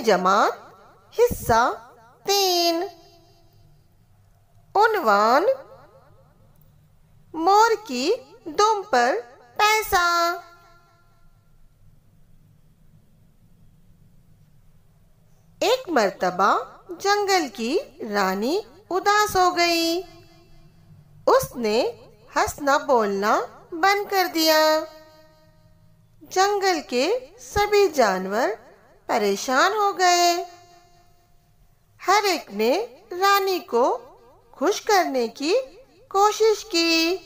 जमात हिस्सा 3। उन्वान, मोर की दुम पर पैसा। एक मर्तबा जंगल की रानी उदास हो गई। उसने हंसना बोलना बंद कर दिया। जंगल के सभी जानवर परेशान हो गए। हर एक ने रानी को खुश करने की कोशिश की।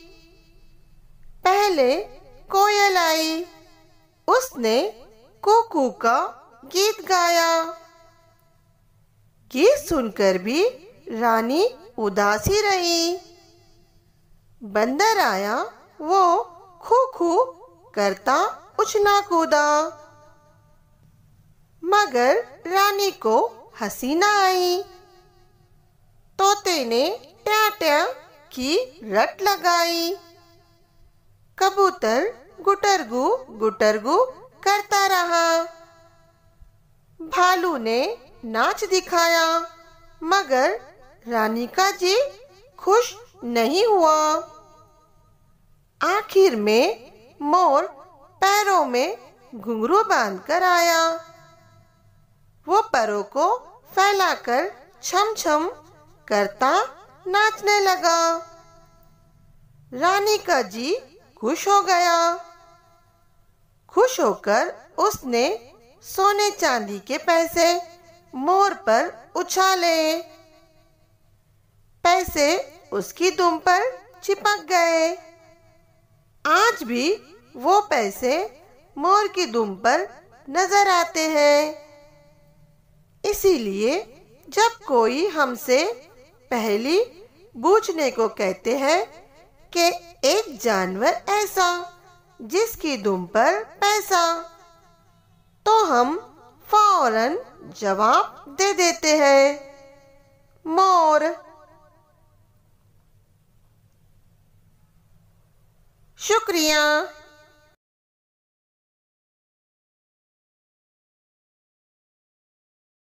पहले कोयल आई। उसने कुकू का गीत गाया। गीत सुनकर भी रानी उदास ही रही। बंदर आया। वो खू खू करता उछला कूदा। मगर रानी को हंसी न आई। तोते ने ट्या ट्या की रट लगाई। कबूतर गुटरगू करता रहा। भालू ने नाच दिखाया, मगर रानी का जी खुश नहीं हुआ। आखिर में मोर पैरों में घुंघरू बांधकर आया। वो पैरों को फैलाकर छम छम करता नाचने लगा। रानी का जी खुश हो गया। खुश होकर उसने सोने चांदी के पैसे मोर पर उछाले। पैसे उसकी दुम पर चिपक गए। आज भी वो पैसे मोर की दुम पर नजर आते हैं। इसीलिए जब कोई हमसे पहेली पूछने को कहते हैं कि एक जानवर ऐसा जिसकी दुम पर पैसा, तो हम फौरन जवाब दे देते हैं।